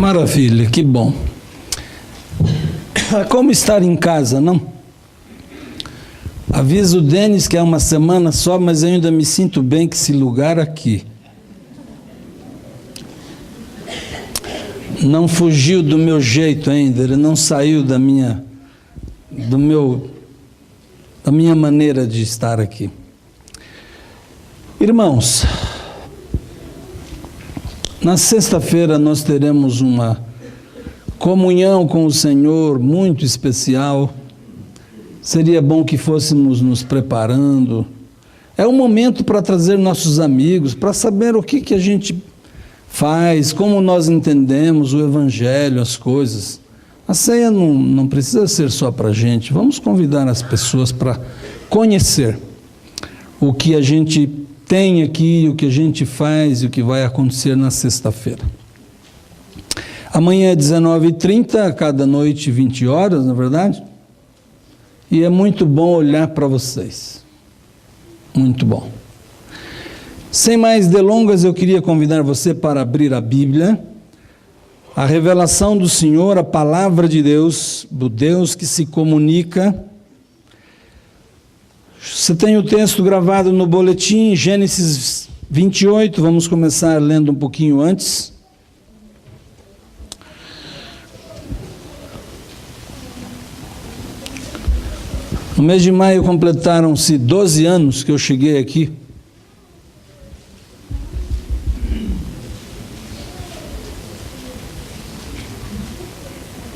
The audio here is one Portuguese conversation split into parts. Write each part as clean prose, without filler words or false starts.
Maravilha, que bom. Como estar em casa, não? Aviso o Denis que é uma semana só, mas eu ainda me sinto bem com esse lugar aqui. Não fugiu do meu jeito ainda, ele não saiu da minha maneira de estar aqui. Irmãos, na sexta-feira nós teremos uma comunhão com o Senhor muito especial. Seria bom que fôssemos nos preparando. É um momento para trazer nossos amigos, para saber o que a gente faz, como nós entendemos o Evangelho, as coisas. A ceia não precisa ser só para a gente. Vamos convidar as pessoas para conhecer o que a gente tem aqui, o que a gente faz e o que vai acontecer na sexta-feira. Amanhã é 19h30, cada noite 20 horas, não é verdade? E é muito bom olhar para vocês. Muito bom. Sem mais delongas, eu queria convidar você para abrir a Bíblia, a revelação do Senhor, a palavra de Deus, do Deus que se comunica. Você tem o texto gravado no boletim, Gênesis 28, vamos começar lendo um pouquinho antes. No mês de maio completaram-se 12 anos que eu cheguei aqui.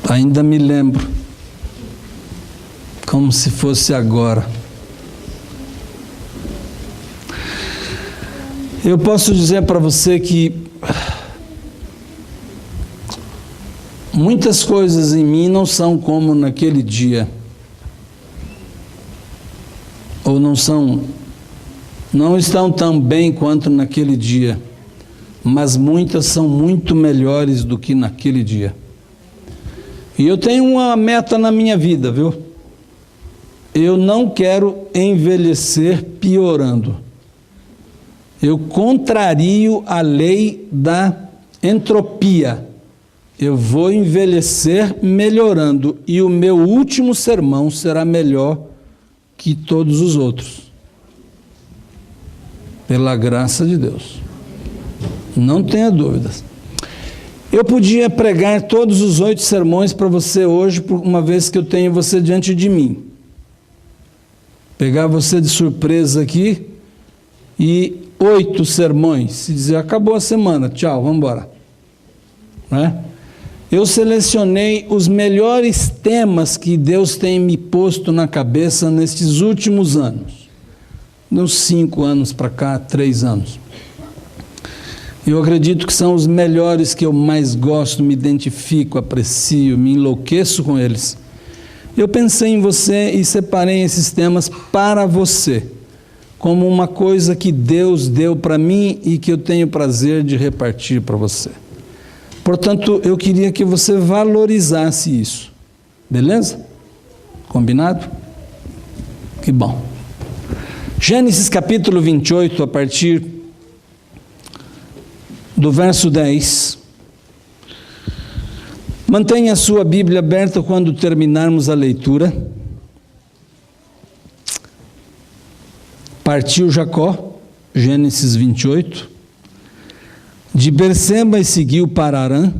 Ainda me lembro, como se fosse agora. Eu posso dizer para você que muitas coisas em mim não são como naquele dia. Ou não estão tão bem quanto naquele dia, mas muitas são muito melhores do que naquele dia. E eu tenho uma meta na minha vida, viu? Eu não quero envelhecer piorando. Eu contrario a lei da entropia. Eu vou envelhecer melhorando, e o meu último sermão será melhor que todos os outros, pela graça de Deus, não tenha dúvidas. Eu podia pregar todos os 8 sermões para você hoje, uma vez que eu tenho você diante de mim, pegar você de surpresa aqui, e 8 sermões, e dizer, acabou a semana, tchau, vamos embora, né? Eu selecionei os melhores temas que Deus tem me posto na cabeça nestes últimos anos. Uns 5 anos para cá, 3 anos. Eu acredito que são os melhores que eu mais gosto, me identifico, aprecio, me enlouqueço com eles. Eu pensei em você e separei esses temas para você, como uma coisa que Deus deu para mim e que eu tenho prazer de repartir para você. Portanto, eu queria que você valorizasse isso. Beleza? Combinado? Que bom. Gênesis capítulo 28, a partir do verso 10. Mantenha a sua Bíblia aberta quando terminarmos a leitura. Partiu Jacó, Gênesis 28. De Berseba e seguiu para Harã.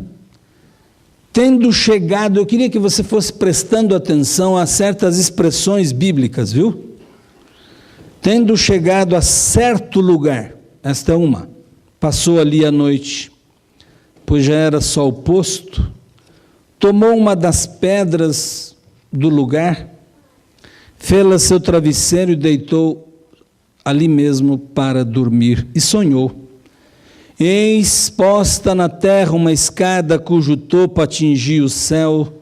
Tendo chegado, eu queria que você fosse prestando atenção a certas expressões bíblicas, viu? Tendo chegado a certo lugar, esta é uma, passou ali a noite, pois já era sol posto, tomou uma das pedras do lugar, fê-la seu travesseiro e deitou ali mesmo para dormir, e sonhou. Eis posta na terra uma escada cujo topo atingia o céu,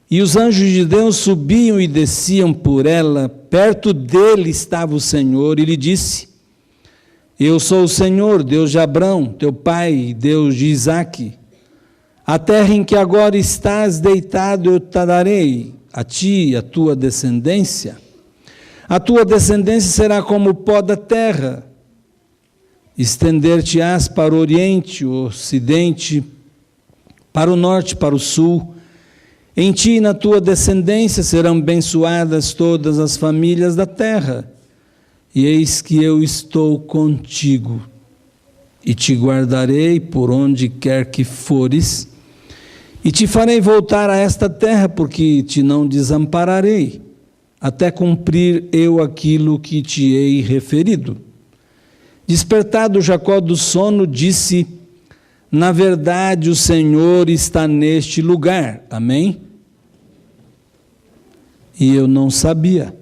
e os anjos de Deus subiam e desciam por ela. Perto dele estava o Senhor, e lhe disse, eu sou o Senhor, Deus de Abrão, teu pai, Deus de Isaque. A terra em que agora estás deitado eu te darei, a ti e a tua descendência. A tua descendência será como o pó da terra, estender-te-ás para o oriente, o ocidente, para o norte, para o sul. Em ti e na tua descendência serão abençoadas todas as famílias da terra. E eis que eu estou contigo, e te guardarei por onde quer que fores, e te farei voltar a esta terra, porque te não desampararei, até cumprir eu aquilo que te hei referido. Despertado Jacó do sono, disse: na verdade o Senhor está neste lugar. Amém? E eu não sabia.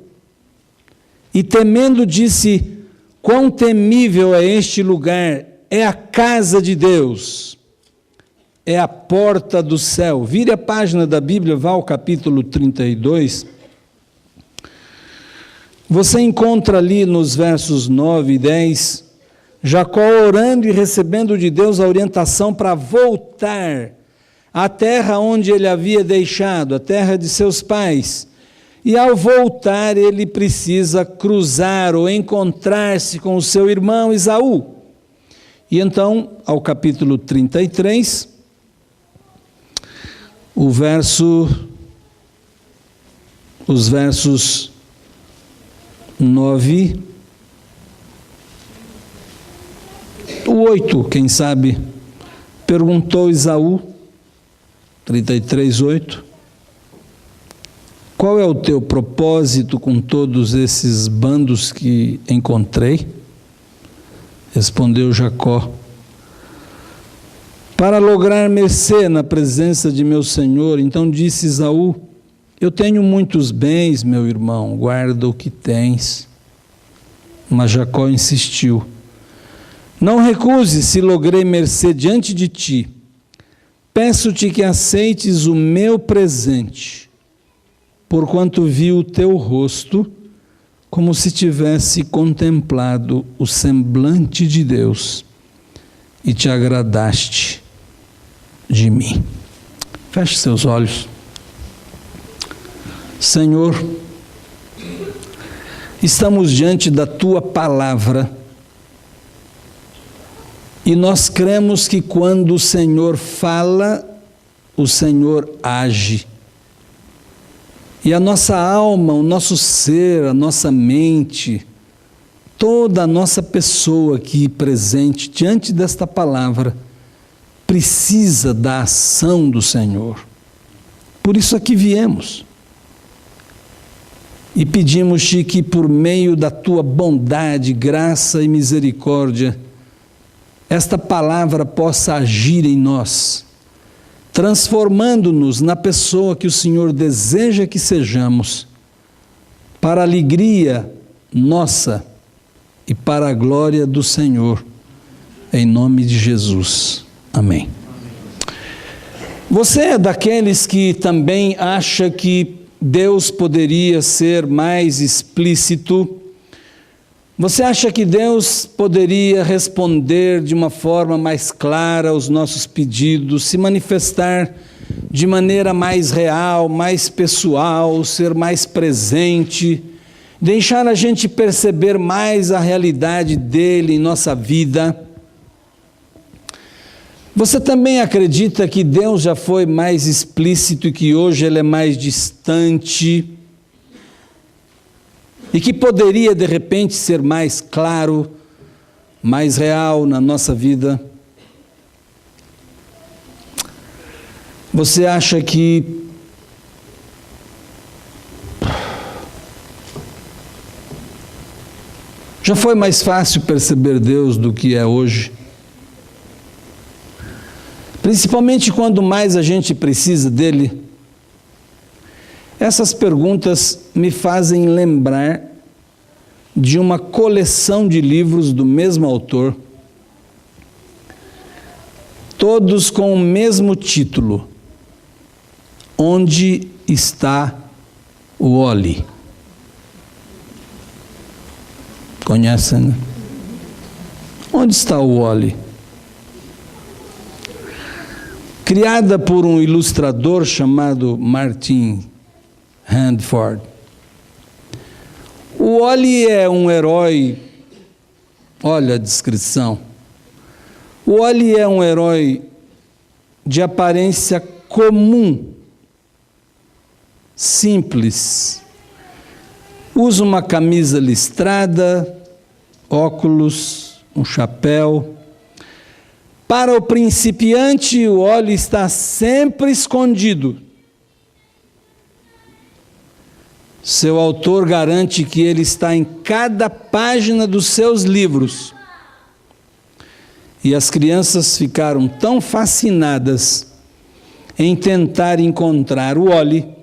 E temendo disse: quão temível é este lugar! É a casa de Deus, é a porta do céu. Vire a página da Bíblia, vá ao capítulo 32. Você encontra ali nos versos 9 e 10, Jacó orando e recebendo de Deus a orientação para voltar à terra onde ele havia deixado, a terra de seus pais. E ao voltar ele precisa cruzar ou encontrar-se com o seu irmão Esaú. E então, ao capítulo 33, os versos 9, o 8, quem sabe, perguntou Esaú, 33, 8, qual é o teu propósito com todos esses bandos que encontrei? Respondeu Jacó: para lograr mercê na presença de meu senhor. Então disse Esaú: eu tenho muitos bens, meu irmão, guarda o que tens. Mas Jacó insistiu: não recuse se logrei mercê diante de ti. Peço-te que aceites o meu presente, porquanto vi o teu rosto, como se tivesse contemplado o semblante de Deus, e te agradaste de mim. Feche seus olhos. Senhor, estamos diante da tua palavra, e nós cremos que quando o Senhor fala, o Senhor age. E a nossa alma, o nosso ser, a nossa mente, toda a nossa pessoa aqui presente diante desta palavra, precisa da ação do Senhor. Por isso aqui viemos. E pedimos-te que por meio da tua bondade, graça e misericórdia, esta palavra possa agir em nós, transformando-nos na pessoa que o Senhor deseja que sejamos, para a alegria nossa e para a glória do Senhor, em nome de Jesus. Amém. Você é daqueles que também acha que Deus poderia ser mais explícito? Você acha que Deus poderia responder de uma forma mais clara aos nossos pedidos, se manifestar de maneira mais real, mais pessoal, ser mais presente, deixar a gente perceber mais a realidade dele em nossa vida? Você também acredita que Deus já foi mais explícito e que hoje ele é mais distante? E que poderia, de repente, ser mais claro, mais real na nossa vida? Você acha que já foi mais fácil perceber Deus do que é hoje? Principalmente quando mais a gente precisa dele? Essas perguntas me fazem lembrar de uma coleção de livros do mesmo autor, todos com o mesmo título: Onde está o Wally? Conhecem, né? Onde está o Wally? Criada por um ilustrador chamado Martin Handford. O Wally é um herói, olha a descrição. O Wally é um herói de aparência comum, simples. Usa uma camisa listrada, óculos, um chapéu. Para o principiante, o óleo está sempre escondido. Seu autor garante que ele está em cada página dos seus livros. E as crianças ficaram tão fascinadas em tentar encontrar o óleo,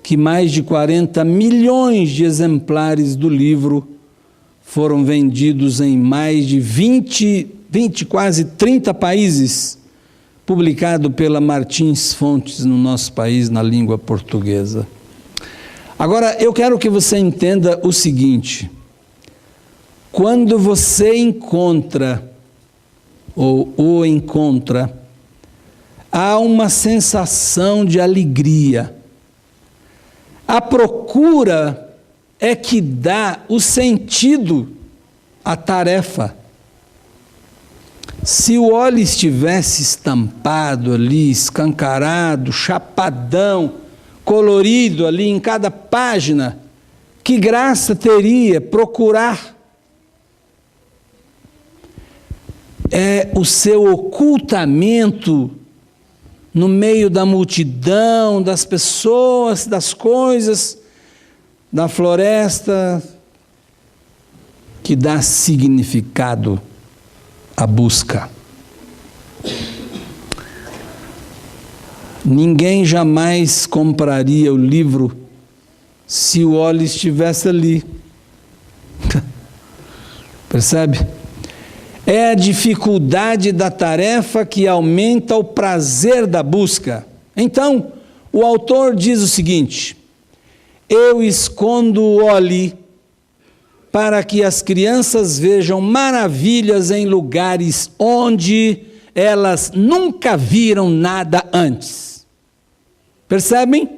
que mais de 40 milhões de exemplares do livro foram vendidos em mais de 20, quase 30 países, publicado pela Martins Fontes no nosso país, na língua portuguesa. Agora, eu quero que você entenda o seguinte: quando você encontra, ou o encontra, há uma sensação de alegria. A procura é que dá o sentido à tarefa. Se o óleo estivesse estampado ali, escancarado, chapadão, colorido ali em cada página, que graça teria procurar? É o seu ocultamento no meio da multidão, das pessoas, das coisas, da floresta, que dá significado à busca. Ninguém jamais compraria o livro se o óleo estivesse ali. Percebe? É a dificuldade da tarefa que aumenta o prazer da busca. Então, o autor diz o seguinte: eu escondo o óleo para que as crianças vejam maravilhas em lugares onde elas nunca viram nada antes. Percebem?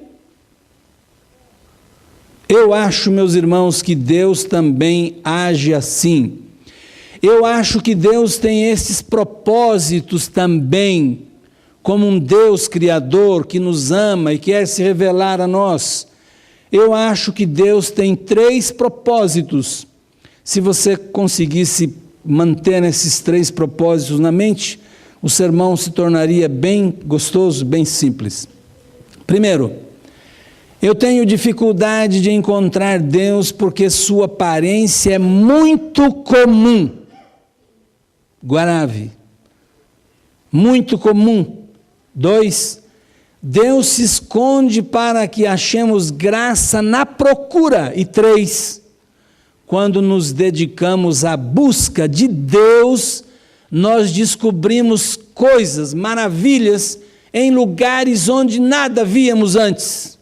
Eu acho, meus irmãos, que Deus também age assim. Eu acho que Deus tem esses propósitos também, como um Deus criador que nos ama e quer se revelar a nós. Eu acho que Deus tem 3 propósitos. Se você conseguisse manter esses 3 propósitos na mente, o sermão se tornaria bem gostoso, bem simples. Primeiro, eu tenho dificuldade de encontrar Deus porque sua aparência é muito comum. Grave. Muito comum. 2, Deus se esconde para que achemos graça na procura. E 3, quando nos dedicamos à busca de Deus, nós descobrimos coisas, maravilhas, em lugares onde nada víamos antes.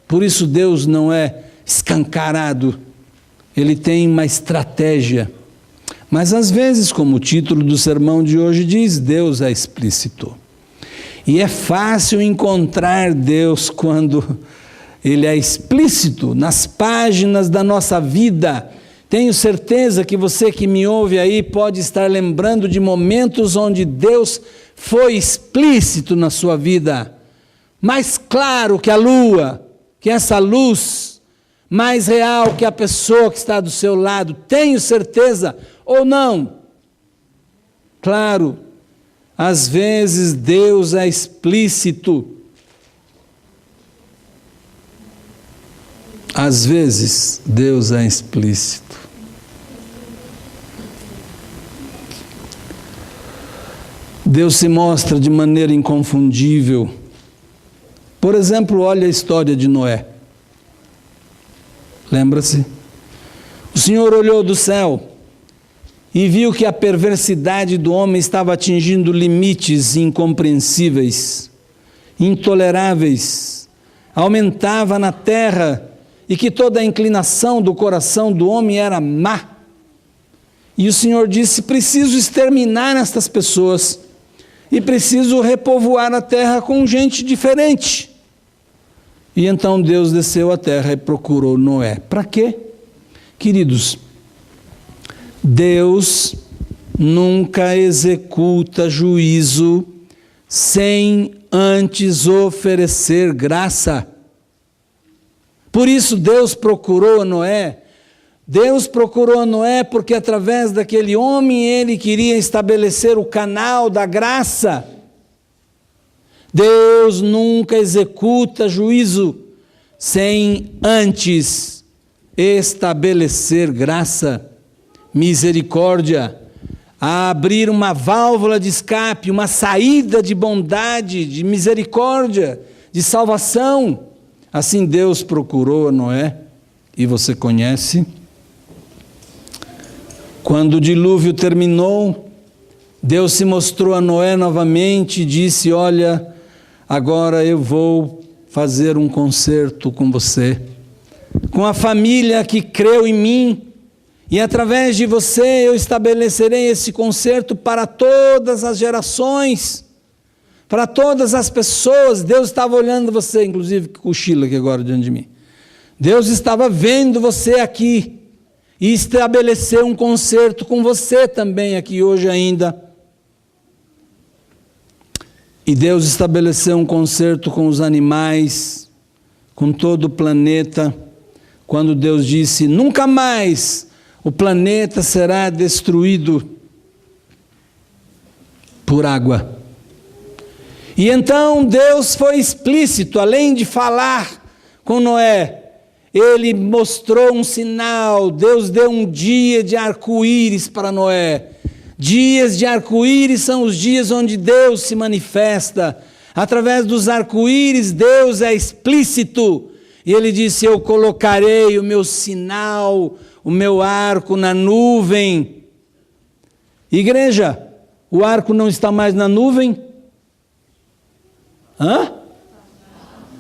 Por isso Deus não é escancarado, Ele tem uma estratégia. Mas às vezes, como o título do sermão de hoje diz, Deus é explícito. E é fácil encontrar Deus quando Ele é explícito nas páginas da nossa vida. Tenho certeza que você que me ouve aí pode estar lembrando de momentos onde Deus foi explícito na sua vida. Mais claro que a lua, que essa luz, mais real que a pessoa que está do seu lado. Tenho certeza ou não? Claro, às vezes Deus é explícito. Às vezes Deus é explícito. Deus se mostra de maneira inconfundível. Por exemplo, olha a história de Noé. Lembra-se? O Senhor olhou do céu e viu que a perversidade do homem estava atingindo limites incompreensíveis, intoleráveis, aumentava na terra e que toda a inclinação do coração do homem era má. E o Senhor disse: preciso exterminar estas pessoas e preciso repovoar a terra com gente diferente. E então Deus desceu à terra e procurou Noé. Para quê? Queridos, Deus nunca executa juízo sem antes oferecer graça. Por isso Deus procurou Noé. Deus procurou Noé porque através daquele homem ele queria estabelecer o canal da graça. Deus nunca executa juízo sem antes estabelecer graça, misericórdia, a abrir uma válvula de escape, uma saída de bondade, de misericórdia, de salvação. Assim Deus procurou Noé, e você conhece. Quando o dilúvio terminou, Deus se mostrou a Noé novamente e disse: olha, agora eu vou fazer um concerto com você, com a família que creu em mim, e através de você eu estabelecerei esse concerto para todas as gerações, para todas as pessoas. Deus estava olhando você, inclusive que cochila aqui agora diante de mim. Deus estava vendo você aqui e estabeleceu um concerto com você também aqui hoje ainda. E Deus estabeleceu um concerto com os animais, com todo o planeta, quando Deus disse: nunca mais o planeta será destruído por água. E então Deus foi explícito, além de falar com Noé, ele mostrou um sinal. Deus deu um dia de arco-íris para Noé. Dias de arco-íris são os dias onde Deus se manifesta. Através dos arco-íris, Deus é explícito. E ele disse: eu colocarei o meu sinal, o meu arco na nuvem. Igreja, o arco não está mais na nuvem?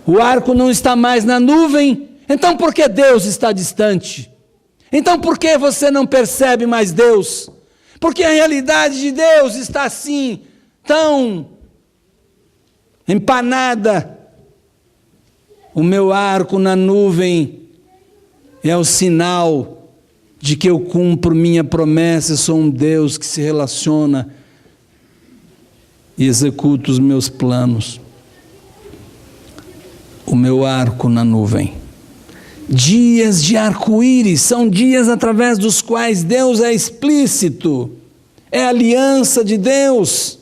O arco não está mais na nuvem? Então por que Deus está distante? Então por que você não percebe mais Deus? Porque a realidade de Deus está assim, tão empanada. O meu arco na nuvem é o sinal de que eu cumpro minha promessa. Eu sou um Deus que se relaciona e executa os meus planos. O meu arco na nuvem. Dias de arco-íris são dias através dos quais Deus é explícito, é a aliança de Deus.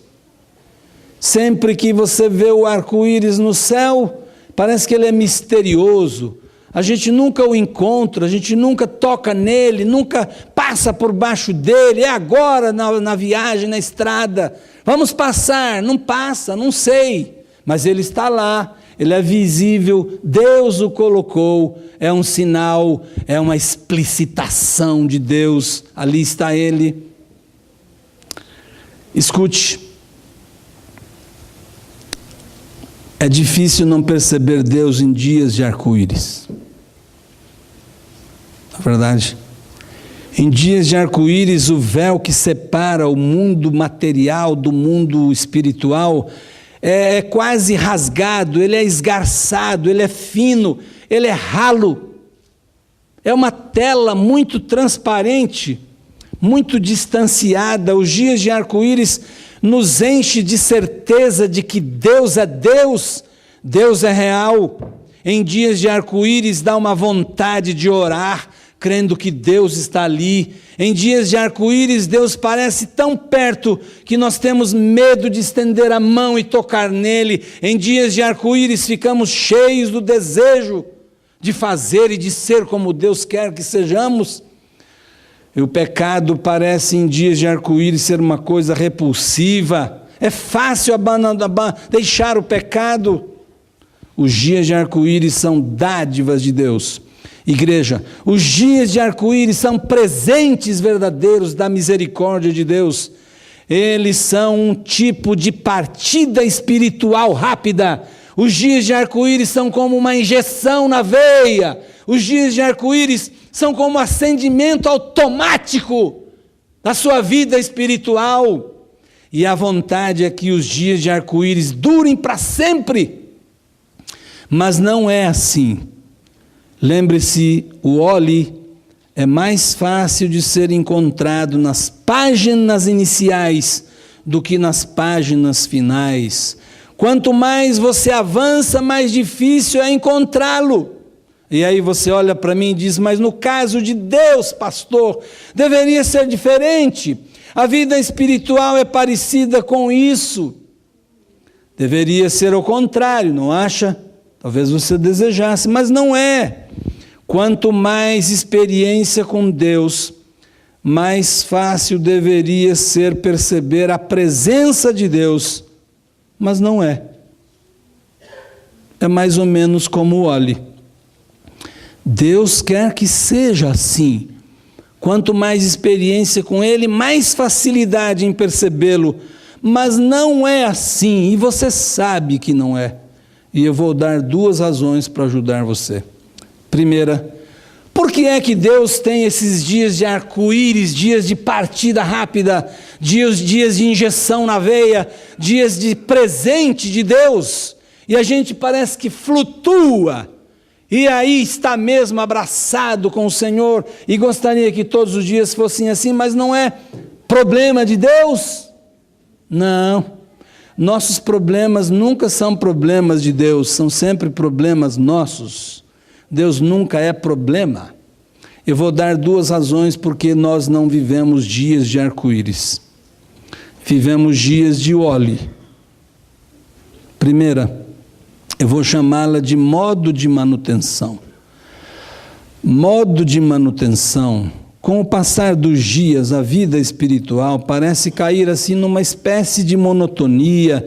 Sempre que você vê o arco-íris no céu, parece que ele é misterioso, a gente nunca o encontra, a gente nunca toca nele, nunca passa por baixo dele. É agora na viagem, na estrada, vamos passar, não passa, não sei, mas ele está lá. Ele é visível, Deus o colocou, é um sinal, é uma explicitação de Deus, ali está ele. Escute, é difícil não perceber Deus em dias de arco-íris, na verdade. Em dias de arco-íris, o véu que separa o mundo material do mundo espiritual é quase rasgado, ele é esgarçado, ele é fino, ele é ralo. É uma tela muito transparente, muito distanciada. Os dias de arco-íris nos enche de certeza de que Deus é Deus, Deus é real. Em dias de arco-íris dá uma vontade de orar, crendo que Deus está ali. Em dias de arco-íris, Deus parece tão perto que nós temos medo de estender a mão e tocar nele. Em dias de arco-íris, ficamos cheios do desejo de fazer e de ser como Deus quer que sejamos. E o pecado parece em dias de arco-íris ser uma coisa repulsiva. É fácil deixar o pecado. Os dias de arco-íris são dádivas de Deus. Igreja, os dias de arco-íris são presentes verdadeiros da misericórdia de Deus. Eles são um tipo de partida espiritual rápida. Os dias de arco-íris são como uma injeção na veia. Os dias de arco-íris são como um acendimento automático da sua vida espiritual. E a vontade é que os dias de arco-íris durem para sempre. Mas não é assim. Lembre-se, o óleo é mais fácil de ser encontrado nas páginas iniciais do que nas páginas finais. Quanto mais você avança, mais difícil é encontrá-lo. E aí você olha para mim e diz, mas no caso de Deus, pastor, deveria ser diferente. A vida espiritual é parecida com isso. Deveria ser o contrário, não acha? Talvez você desejasse, mas não é. Quanto mais experiência com Deus, mais fácil deveria ser perceber a presença de Deus, mas não é. É mais ou menos como o óleo. Deus quer que seja assim. Quanto mais experiência com Ele, mais facilidade em percebê-lo, mas não é assim, e você sabe que não é. E eu vou dar 2 razões para ajudar você. Primeira, por que é que Deus tem esses dias de arco-íris, dias de partida rápida, dias de injeção na veia, dias de presente de Deus, e a gente parece que flutua, e aí está mesmo abraçado com o Senhor, e gostaria que todos os dias fossem assim, mas não é problema de Deus? Não. Nossos problemas nunca são problemas de Deus, são sempre problemas nossos. Deus nunca é problema. Eu vou dar 2 razões porque nós não vivemos dias de arco-íris. Vivemos dias de óleo. Primeira, eu vou chamá-la de modo de manutenção. Modo de manutenção. Com o passar dos dias, a vida espiritual parece cair assim numa espécie de monotonia,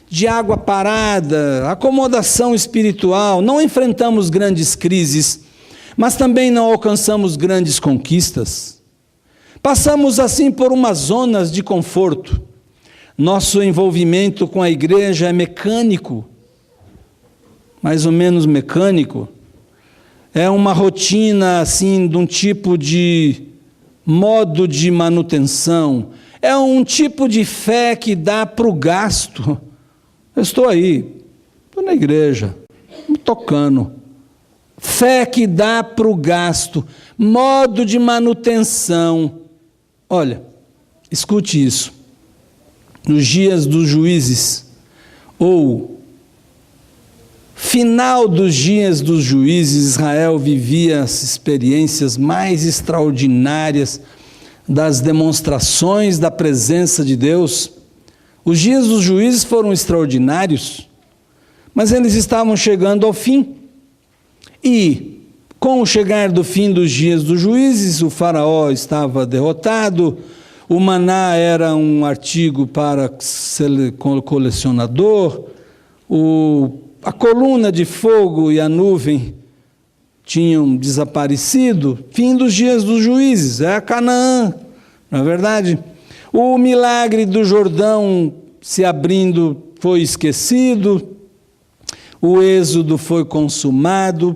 de água parada, acomodação espiritual. Não enfrentamos grandes crises, mas também não alcançamos grandes conquistas. Passamos assim por umas zonas de conforto. Nosso envolvimento com a igreja é mecânico, mais ou menos mecânico. É uma rotina assim, de um tipo de modo de manutenção. É um tipo de fé que dá para o gasto. Eu estou aí, estou na igreja, tocando. Fé que dá para o gasto, modo de manutenção. Olha, escute isso. Nos dias dos juízes, ou final dos dias dos juízes, Israel vivia as experiências mais extraordinárias das demonstrações da presença de Deus. Os dias dos juízes foram extraordinários, mas eles estavam chegando ao fim. E, com o chegar do fim dos dias dos juízes, o faraó estava derrotado, o maná era um artigo para colecionador, a coluna de fogo e a nuvem tinham desaparecido. Fim dos dias dos juízes, é Canaã, não é verdade? O milagre do Jordão se abrindo foi esquecido, o êxodo foi consumado,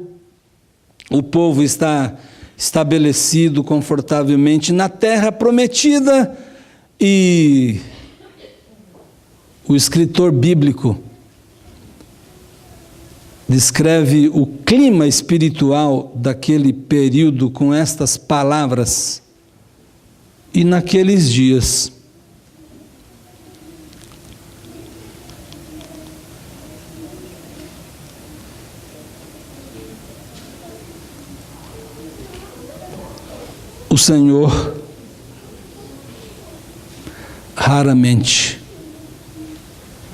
o povo está estabelecido confortavelmente na terra prometida, e o escritor bíblico descreve o clima espiritual daquele período com estas palavras: e naqueles dias o Senhor raramente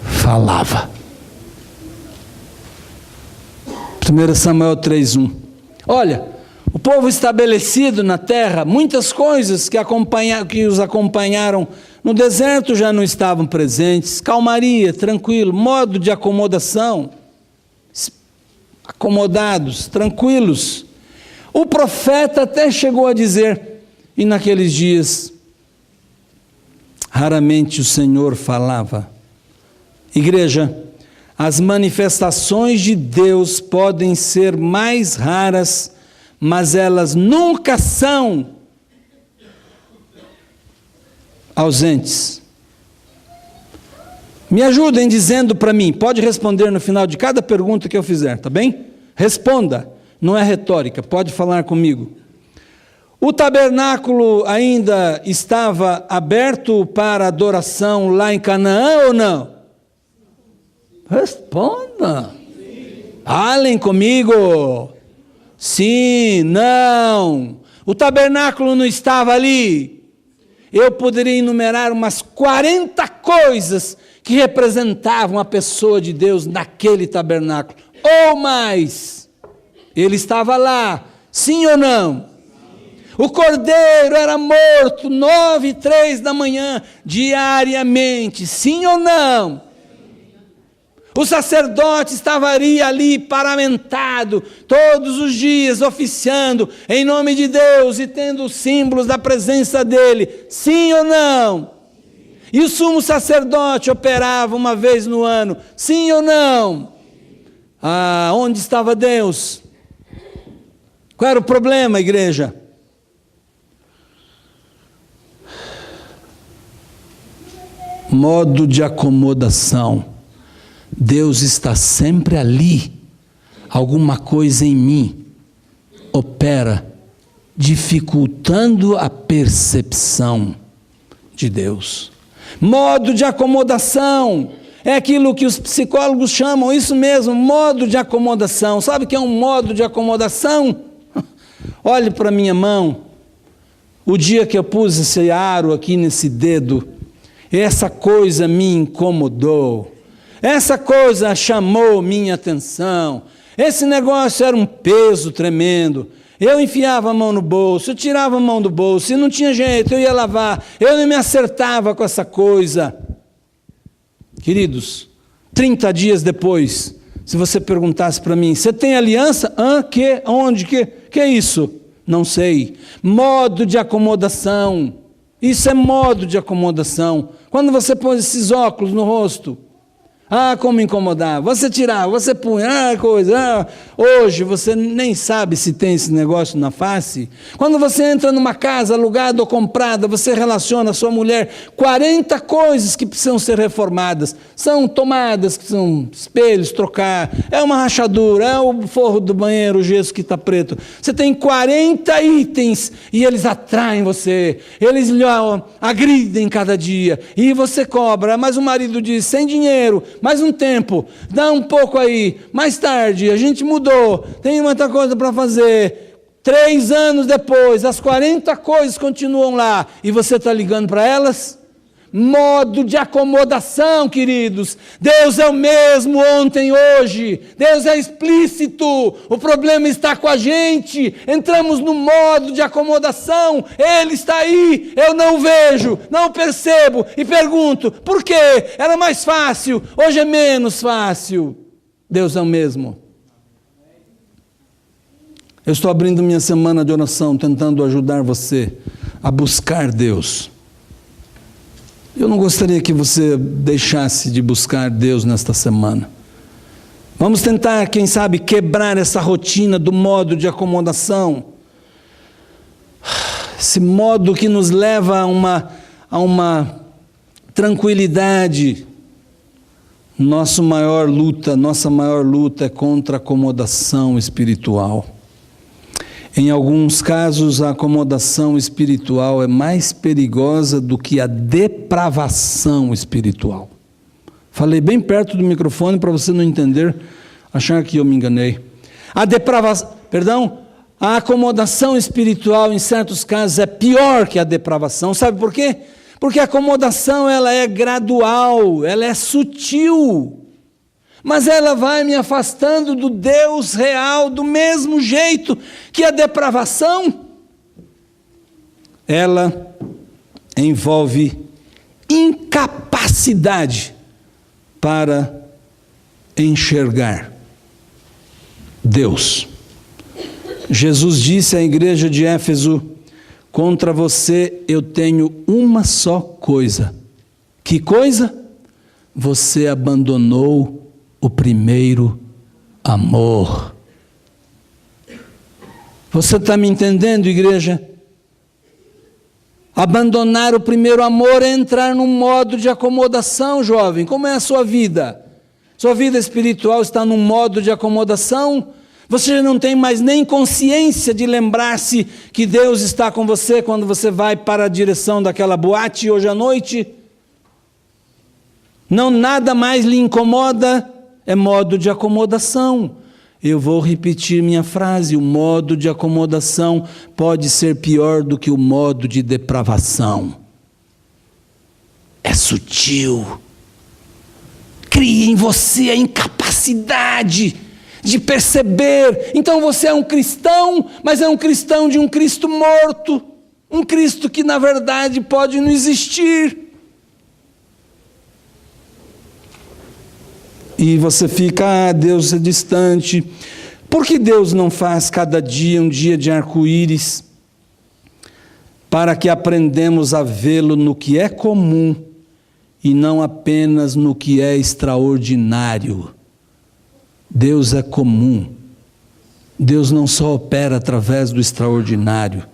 falava. 1 Samuel 3:1. Olha, o povo estabelecido na terra, muitas coisas que os acompanharam no deserto já não estavam presentes. Calmaria, tranquilo, modo de acomodação, acomodados, tranquilos. O profeta até chegou a dizer: e naqueles dias, raramente o Senhor falava. Igreja, as manifestações de Deus podem ser mais raras, mas elas nunca são ausentes. Me ajudem dizendo para mim, pode responder no final de cada pergunta que eu fizer, tá bem? Responda, não é retórica, pode falar comigo. O tabernáculo ainda estava aberto para adoração lá em Canaã ou não? Responda. Falem comigo. Sim, não. O tabernáculo não estava ali. Eu poderia enumerar umas 40 coisas que representavam a pessoa de Deus naquele tabernáculo, ou mais. Ele estava lá, sim ou não? O cordeiro era morto 9h03 da manhã, diariamente, sim ou não? O sacerdote estaria ali paramentado, todos os dias, oficiando, em nome de Deus, e tendo os símbolos da presença dele, sim ou não? E o sumo sacerdote operava uma vez no ano, sim ou não? Ah, onde estava Deus? Qual era o problema, igreja? Modo de acomodação. Deus está sempre ali. Alguma coisa em mim opera, dificultando a percepção de Deus. Modo de acomodação. É aquilo que os psicólogos chamam, isso mesmo, modo de acomodação. Sabe o que é um modo de acomodação? Olhe para a minha mão. O dia que eu pus esse aro aqui nesse dedo, essa coisa me incomodou. Essa coisa chamou minha atenção. Esse negócio era um peso tremendo. Eu enfiava a mão no bolso, eu tirava a mão do bolso, e não tinha jeito, eu ia lavar, eu não me acertava com essa coisa. Queridos, 30 dias depois, se você perguntasse para mim, você tem aliança? Que? Onde? Que é isso? Não sei. Modo de acomodação. Isso é modo de acomodação. Quando você põe esses óculos no rosto, como incomodar, você tirava, você punha, coisa, hoje você nem sabe se tem esse negócio na face. Quando você entra numa casa alugada ou comprada, você relaciona a sua mulher, 40 coisas que precisam ser reformadas, são tomadas, que são espelhos, trocar, é uma rachadura, é o forro do banheiro, o gesso que está preto, você tem 40 itens, e eles atraem você, eles lhe agridem cada dia, e você cobra, mas o marido diz, sem dinheiro, mais um tempo, dá um pouco aí, mais tarde, a gente mudou, tem muita coisa para fazer, 3 anos depois, as 40 coisas continuam lá, e você está ligando para elas? Modo de acomodação, queridos. Deus é o mesmo ontem, hoje. Deus é explícito. O problema está com a gente. Entramos no modo de acomodação. Ele está aí. Eu não vejo, não percebo. E pergunto, por quê? Era mais fácil. Hoje é menos fácil. Deus é o mesmo. Eu estou abrindo minha semana de oração, tentando ajudar você a buscar Deus. Eu não gostaria que você deixasse de buscar Deus nesta semana. Vamos tentar, quem sabe, quebrar essa rotina do modo de acomodação. Esse modo que nos leva a uma tranquilidade. Nossa maior luta é contra a acomodação espiritual. Em alguns casos, a acomodação espiritual é mais perigosa do que a depravação espiritual. Falei bem perto do microfone para você não entender, achar que eu me enganei. A acomodação espiritual, em certos casos, é pior que a depravação. Sabe por quê? Porque a acomodação ela é gradual, ela é sutil. Mas ela vai me afastando do Deus real, do mesmo jeito que a depravação. Ela envolve incapacidade para enxergar Deus. Jesus disse à igreja de Éfeso, contra você eu tenho uma só coisa. Que coisa? Você abandonou o primeiro amor. Você está me entendendo, igreja? Abandonar o primeiro amor é entrar num modo de acomodação, jovem. Como é a sua vida? Sua vida espiritual está num modo de acomodação? Você já não tem mais nem consciência de lembrar-se que Deus está com você quando você vai para a direção daquela boate hoje à noite? Não, nada mais lhe incomoda, é modo de acomodação. Eu vou repetir minha frase: o modo de acomodação pode ser pior do que o modo de depravação. É sutil. Cria em você a incapacidade de perceber. Então você é um cristão, mas é um cristão de um Cristo morto, um Cristo que na verdade pode não existir. E você fica, Deus é distante. Por que Deus não faz cada dia um dia de arco-íris? Para que aprendamos a vê-lo no que é comum e não apenas no que é extraordinário. Deus é comum. Deus não só opera através do extraordinário.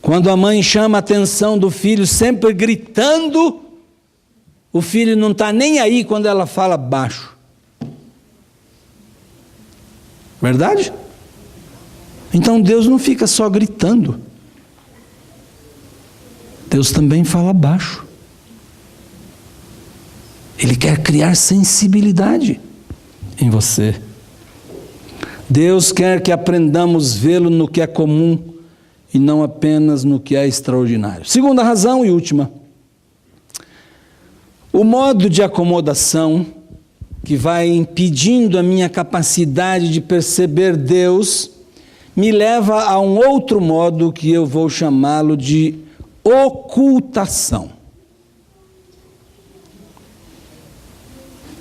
Quando a mãe chama a atenção do filho, sempre gritando, o filho não está nem aí quando ela fala baixo. Verdade? Então Deus não fica só gritando. Deus também fala baixo. Ele quer criar sensibilidade em você. Deus quer que aprendamos vê-lo no que é comum e não apenas no que é extraordinário. Segunda razão e última. O modo de acomodação que vai impedindo a minha capacidade de perceber Deus me leva a um outro modo que eu vou chamá-lo de ocultação.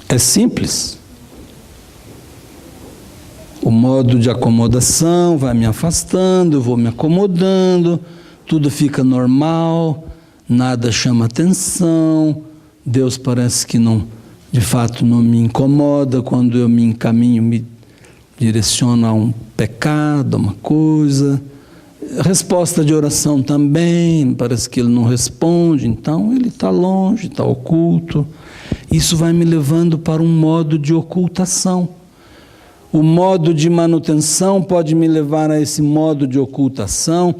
É simples. O modo de acomodação vai me afastando, eu vou me acomodando, tudo fica normal, nada chama atenção, Deus parece que não, de fato não me incomoda quando eu me encaminho, me direciono a um pecado, a uma coisa. Resposta de oração também, parece que ele não responde, então ele está longe, está oculto. Isso vai me levando para um modo de ocultação. O modo de manutenção pode me levar a esse modo de ocultação,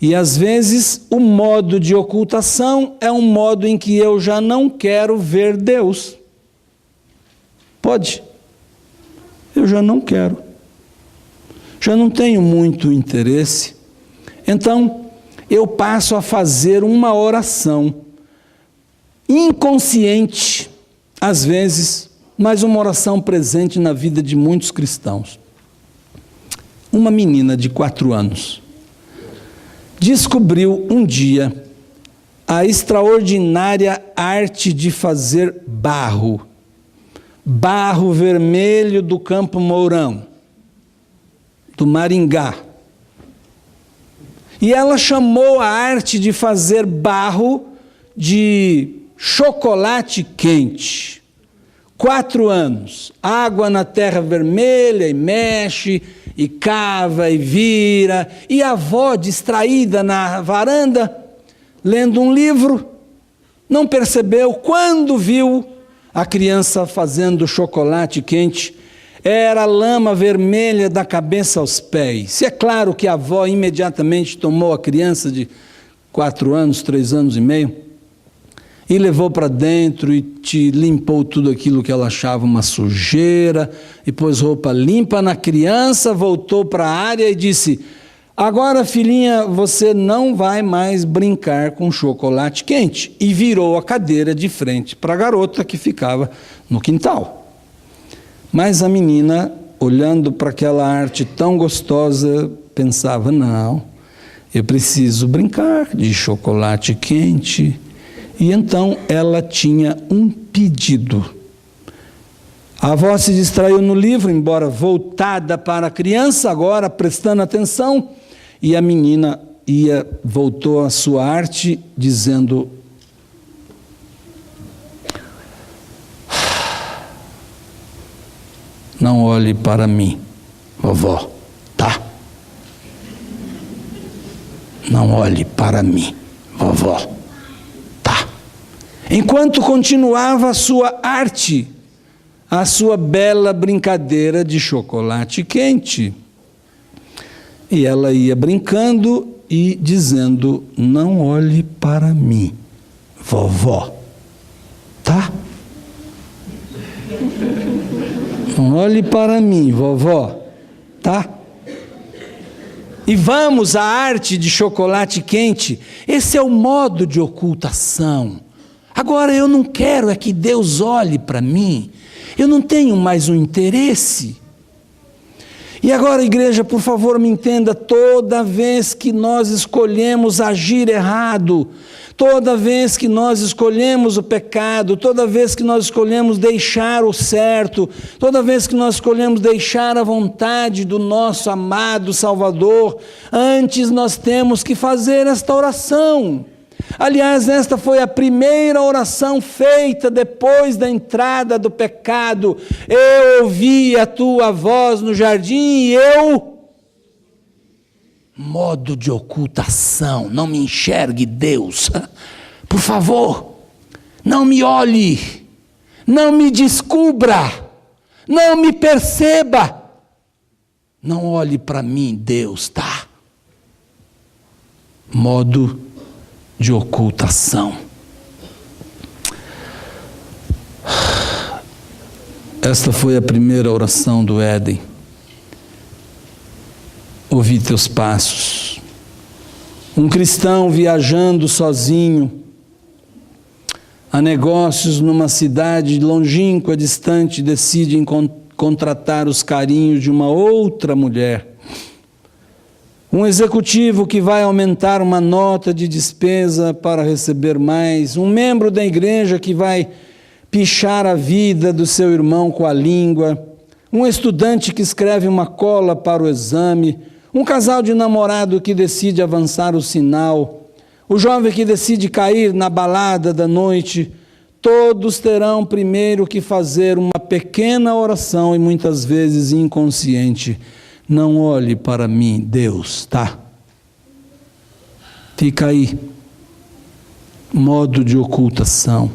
e às vezes o modo de ocultação é um modo em que eu já não quero ver Deus. Pode. Eu já não quero. Já não tenho muito interesse. Então, eu passo a fazer uma oração inconsciente, às vezes, mas uma oração presente na vida de muitos cristãos. Uma menina de 4 anos descobriu um dia a extraordinária arte de fazer barro vermelho do Campo Mourão, do Maringá. E ela chamou a arte de fazer barro de chocolate quente. 4 anos, água na terra vermelha, e mexe, e cava, e vira, e a avó distraída na varanda, lendo um livro, não percebeu, quando viu a criança fazendo chocolate quente, era lama vermelha da cabeça aos pés. E é claro que a avó imediatamente tomou a criança de 4 anos, 3 anos e meio, e levou para dentro e te limpou tudo aquilo que ela achava uma sujeira, e pôs roupa limpa na criança, voltou para a área e disse: agora, filhinha, você não vai mais brincar com chocolate quente. E virou a cadeira de frente para a garota que ficava no quintal. Mas a menina, olhando para aquela arte tão gostosa, pensava: não, eu preciso brincar de chocolate quente. E então ela tinha um pedido. A avó se distraiu no livro, embora voltada para a criança, agora prestando atenção, e a menina voltou à sua arte, dizendo: não olhe para mim, vovó, tá? Não olhe para mim, vovó. Enquanto continuava a sua arte, a sua bela brincadeira de chocolate quente. E ela ia brincando e dizendo: não olhe para mim, vovó, tá? Não olhe para mim, vovó, tá? E vamos à arte de chocolate quente. Esse é o modo de ocultação. Agora eu não quero é que Deus olhe para mim. Eu não tenho mais um interesse. E agora, igreja, por favor, me entenda, toda vez que nós escolhemos agir errado, toda vez que nós escolhemos o pecado, toda vez que nós escolhemos deixar o certo, toda vez que nós escolhemos deixar a vontade do nosso amado Salvador, antes nós temos que fazer esta oração. Aliás, esta foi a primeira oração feita depois da entrada do pecado. Eu ouvi a tua voz no jardim e eu... Modo de ocultação, não me enxergue, Deus. Por favor, não me olhe, não me descubra, não me perceba. Não olhe para mim, Deus, tá? Modo de ocultação. Esta foi a primeira oração do Éden. Ouvi teus passos. Um cristão viajando sozinho a negócios numa cidade longínqua, distante, decide contratar os carinhos de uma outra mulher. Um executivo que vai aumentar uma nota de despesa para receber mais. Um membro da igreja que vai pichar a vida do seu irmão com a língua. Um estudante que escreve uma cola para o exame. Um casal de namorado que decide avançar o sinal. O jovem que decide cair na balada da noite. Todos terão primeiro que fazer uma pequena oração e muitas vezes inconsciente. Não olhe para mim, Deus, tá? Fica aí. Modo de ocultação.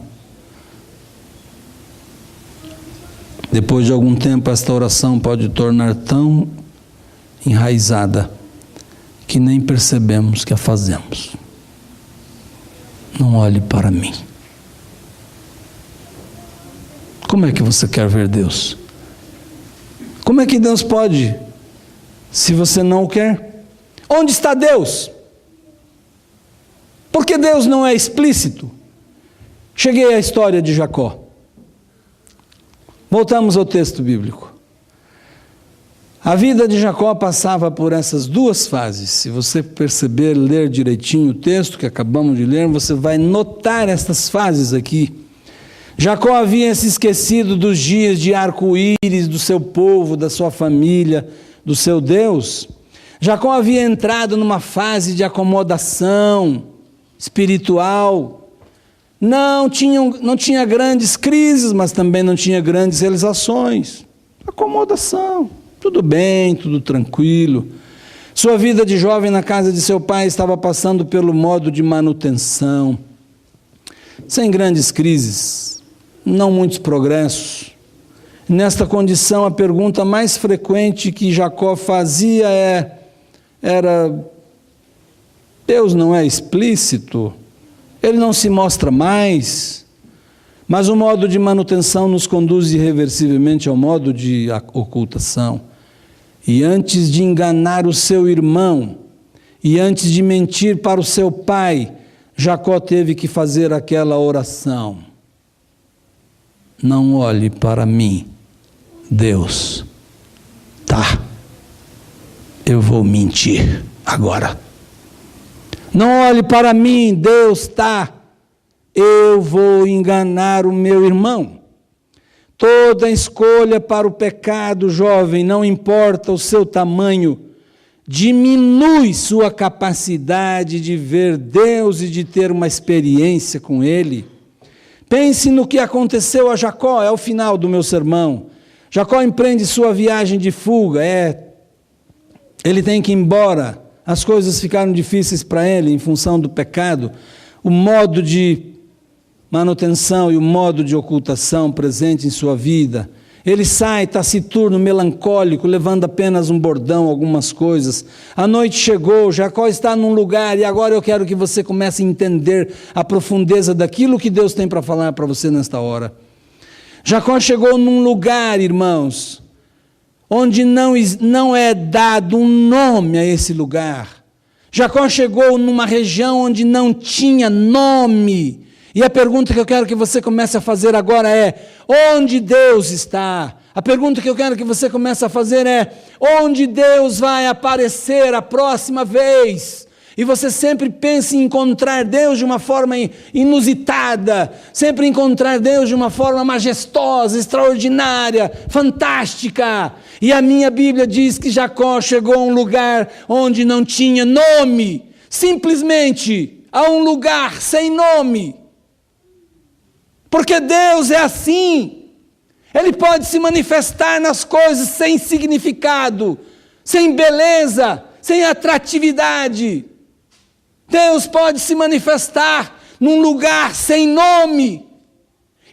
Depois de algum tempo, esta oração pode tornar tão enraizada que nem percebemos que a fazemos. Não olhe para mim. Como é que você quer ver Deus? Como é que Deus pode, se você não o quer? Onde está Deus? Porque Deus não é explícito. Cheguei à história de Jacó. Voltamos ao texto bíblico. A vida de Jacó passava por essas duas fases. Se você perceber, ler direitinho o texto que acabamos de ler, você vai notar essas fases aqui. Jacó havia se esquecido dos dias de arco-íris do seu povo, da sua família, do seu Deus. Jacó havia entrado numa fase de acomodação espiritual. Não tinha grandes crises, mas também não tinha grandes realizações. Acomodação. Tudo bem, tudo tranquilo. Sua vida de jovem na casa de seu pai estava passando pelo modo de manutenção. Sem grandes crises, não muitos progressos. Nesta condição, a pergunta mais frequente que Jacó fazia era: Deus não é explícito? Ele não se mostra mais? Mas o modo de manutenção nos conduz irreversivelmente ao modo de ocultação. E antes de enganar o seu irmão, e antes de mentir para o seu pai, Jacó teve que fazer aquela oração: não olhe para mim, Deus, tá? Eu vou mentir agora. Não olhe para mim, Deus, tá? Eu vou enganar o meu irmão. Toda escolha para o pecado, jovem, não importa o seu tamanho, diminui sua capacidade de ver Deus e de ter uma experiência com Ele. Pense no que aconteceu a Jacó, é o final do meu sermão. Jacó empreende sua viagem de fuga, ele tem que ir embora, as coisas ficaram difíceis para ele em função do pecado. O modo de manutenção e o modo de ocultação presente em sua vida Ele sai taciturno, melancólico, levando apenas um bordão, algumas coisas. A noite chegou, Jacó está num lugar, e agora eu quero que você comece a entender a profundeza daquilo que Deus tem para falar para você nesta hora. Jacó chegou num lugar, irmãos, onde não é dado um nome a esse lugar. Jacó chegou numa região onde não tinha nome. E a pergunta que eu quero que você comece a fazer agora é: onde Deus está? A pergunta que eu quero que você comece a fazer é: onde Deus vai aparecer a próxima vez? E você sempre pensa em encontrar Deus de uma forma inusitada, sempre encontrar Deus de uma forma majestosa, extraordinária, fantástica. E a minha Bíblia diz que Jacó chegou a um lugar onde não tinha nome, simplesmente a um lugar sem nome. Porque Deus é assim, Ele pode se manifestar nas coisas sem significado, sem beleza, sem atratividade. Deus pode se manifestar num lugar sem nome,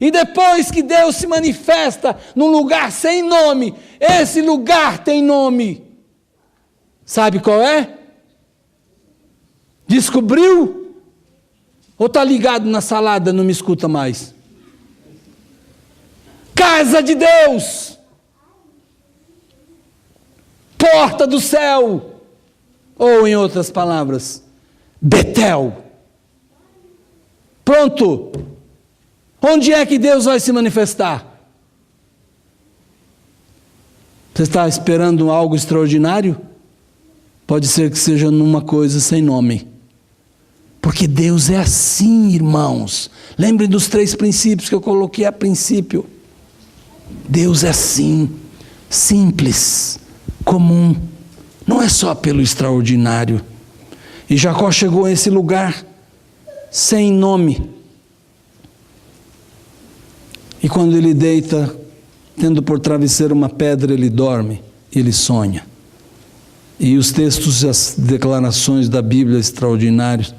e depois que Deus se manifesta num lugar sem nome, esse lugar tem nome. Sabe qual é? Descobriu? Ou está ligado na salada, não me escuta mais? Casa de Deus, porta do céu, ou em outras palavras, Betel. Pronto. Onde é que Deus vai se manifestar? Você está esperando algo extraordinário? Pode ser que seja numa coisa sem nome. Porque Deus é assim, irmãos. Lembrem dos 3 princípios que eu coloquei a princípio. Deus é assim, simples, comum, não é só pelo extraordinário. E Jacó chegou a esse lugar sem nome. E quando ele deita, tendo por travesseiro uma pedra, ele dorme, ele sonha. E os textos e as declarações da Bíblia extraordinários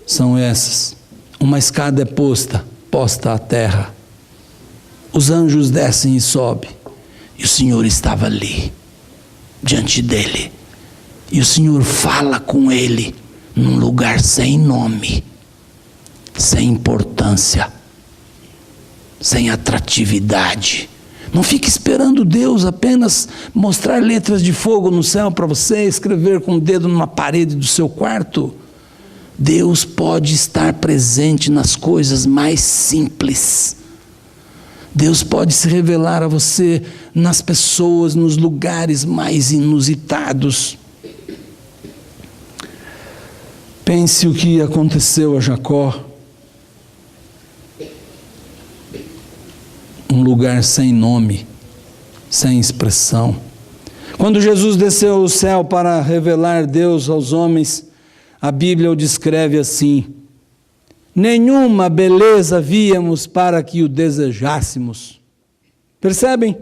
são essas: uma escada é posta à terra. Os anjos descem e sobem, e o Senhor estava ali, diante dele, e o Senhor fala com ele, num lugar sem nome, sem importância, sem atratividade. Não fique esperando Deus apenas mostrar letras de fogo no céu para você, escrever com o dedo numa parede do seu quarto. Deus pode estar presente nas coisas mais simples. Deus pode se revelar a você nas pessoas, nos lugares mais inusitados. Pense o que aconteceu a Jacó. Um lugar sem nome, sem expressão. Quando Jesus desceu ao céu para revelar Deus aos homens, a Bíblia o descreve assim: nenhuma beleza víamos para que o desejássemos. Percebem?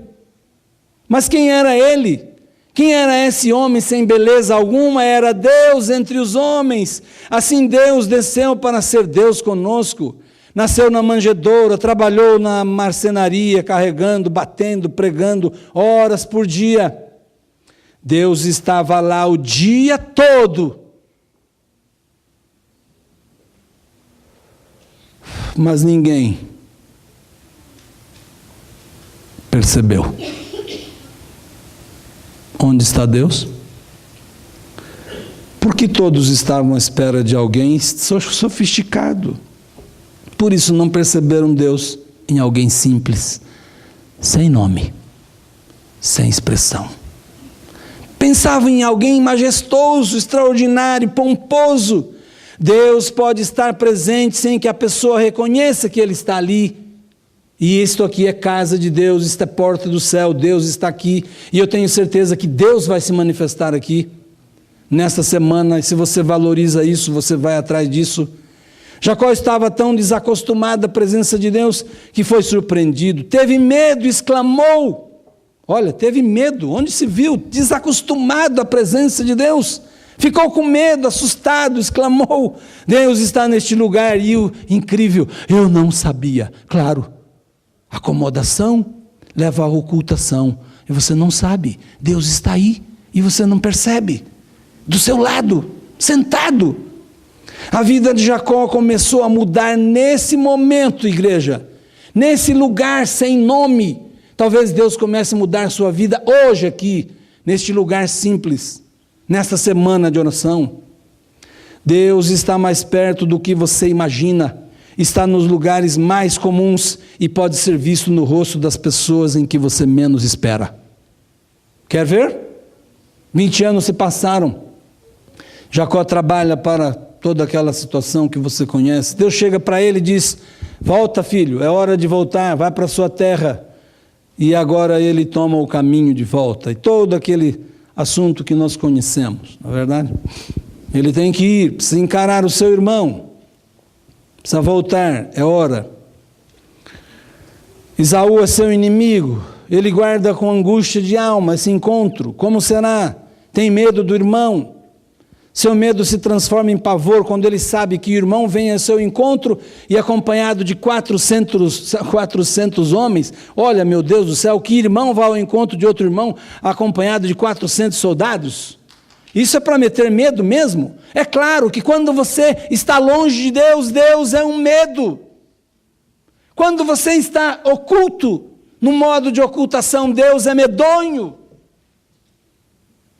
Mas quem era ele? Quem era esse homem sem beleza alguma? Era Deus entre os homens. Assim Deus desceu para ser Deus conosco. Nasceu na manjedoura, trabalhou na marcenaria, carregando, batendo, pregando, horas por dia. Deus estava lá o dia todo. Mas ninguém percebeu. Onde está Deus? Porque todos estavam à espera de alguém sofisticado. Por isso não perceberam Deus em alguém simples, sem nome, sem expressão. Pensavam em alguém majestoso, extraordinário, pomposo. Deus pode estar presente sem que a pessoa reconheça que Ele está ali. E isto aqui é casa de Deus, isto é porta do céu, Deus está aqui. E eu tenho certeza que Deus vai se manifestar aqui, nesta semana. E se você valoriza isso, você vai atrás disso. Jacó estava tão desacostumado à presença de Deus que foi surpreendido. Teve medo, exclamou. Olha, teve medo, onde se viu? Desacostumado à presença de Deus. Ficou com medo, assustado, exclamou: Deus está neste lugar. E o incrível, eu não sabia. Claro, acomodação, leva à ocultação. E você não sabe, Deus está aí e você não percebe. Do seu lado, sentado. A vida de Jacó começou a mudar nesse momento, igreja. Nesse lugar sem nome. Talvez Deus comece a mudar a sua vida hoje aqui, neste lugar simples, nesta semana de oração. Deus está mais perto do que você imagina. Está nos lugares mais comuns e pode ser visto no rosto das pessoas em que você menos espera. Quer ver? 20 anos se passaram. Jacó trabalha para toda aquela situação que você conhece. Deus chega para ele e diz: volta, filho, é hora de voltar, vai para a sua terra. E agora ele toma o caminho de volta. E todo aquele assunto que nós conhecemos, não é verdade? Ele tem que ir, precisa encarar o seu irmão. Precisa voltar, é hora. Esaú é seu inimigo. Ele guarda com angústia de alma esse encontro. Como será? Tem medo do irmão. Seu medo se transforma em pavor quando ele sabe que o irmão vem ao seu encontro e acompanhado de 400 homens. Olha, meu Deus do céu, que irmão vai ao encontro de outro irmão acompanhado de 400 soldados? Isso é para meter medo mesmo? É claro que quando você está longe de Deus, Deus é um medo. Quando você está oculto, no modo de ocultação, Deus é medonho.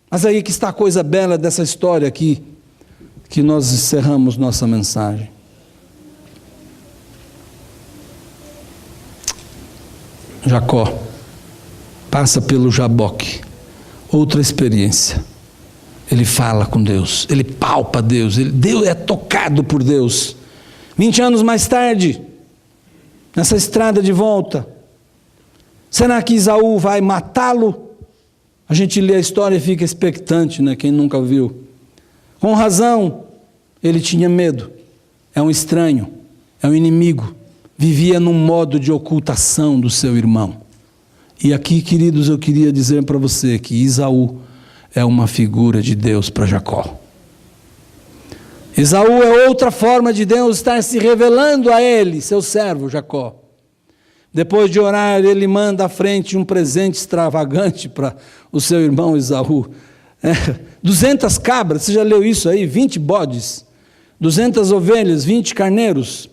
Mas aí que está a coisa bela dessa história aqui, que nós encerramos nossa mensagem. Jacó passa pelo Jaboque, outra experiência. Ele fala com Deus, ele palpa Deus, Deus é tocado por Deus. 20 anos mais tarde, nessa estrada de volta, será que Esaú vai matá-lo? A gente lê a história e fica expectante, né? Quem nunca viu. Com razão, ele tinha medo. É um estranho, é um inimigo. Vivia num modo de ocultação do seu irmão. E aqui, queridos, eu queria dizer para você que Esaú é uma figura de Deus para Jacó. Esaú é outra forma de Deus estar se revelando a ele, seu servo Jacó. Depois de orar, ele manda à frente um presente extravagante para o seu irmão Esaú. 200 cabras, você já leu isso aí? 20 bodes, 200 ovelhas, 20 carneiros,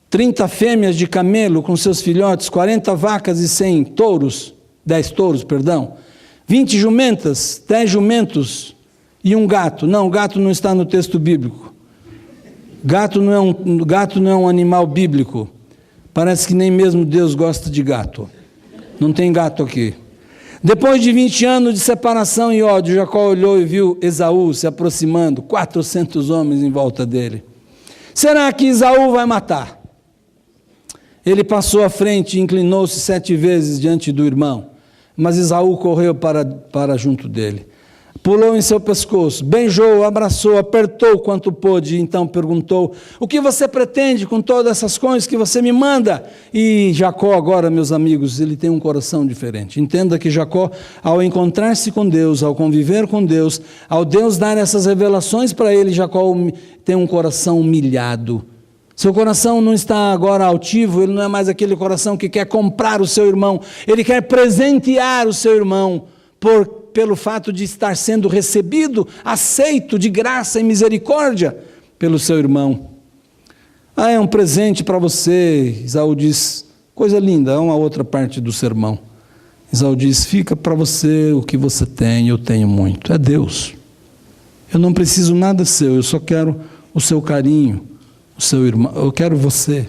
30 fêmeas de camelo com seus filhotes, 40 vacas e 100 touros, 10 touros, perdão, 20 jumentas, 10 jumentos e um gato. Não, o gato não está no texto bíblico. Gato não é um animal bíblico. Parece que nem mesmo Deus gosta de gato. Não tem gato aqui. Depois de 20 anos de separação e ódio, Jacó olhou e viu Esaú se aproximando, 400 homens em volta dele. Será que Esaú vai matar? Ele passou à frente e inclinou-se 7 vezes diante do irmão, mas Esaú correu para junto dele. Pulou em seu pescoço, beijou, abraçou, apertou quanto pôde, e então perguntou: o que você pretende com todas essas coisas que você me manda? E Jacó agora, meus amigos, ele tem um coração diferente. Entenda que Jacó, ao encontrar-se com Deus, ao conviver com Deus, ao Deus dar essas revelações para ele, Jacó tem um coração humilhado. Seu coração não está agora altivo, ele não é mais aquele coração que quer comprar o seu irmão, ele quer presentear o seu irmão, pelo fato de estar sendo recebido, aceito de graça e misericórdia pelo seu irmão. É um presente para você. Esaú diz, coisa linda, é uma outra parte do sermão. Esaú diz, fica para você o que você tem, eu tenho muito. É Deus. Eu não preciso nada seu, eu só quero o seu carinho, o seu irmão, eu quero você,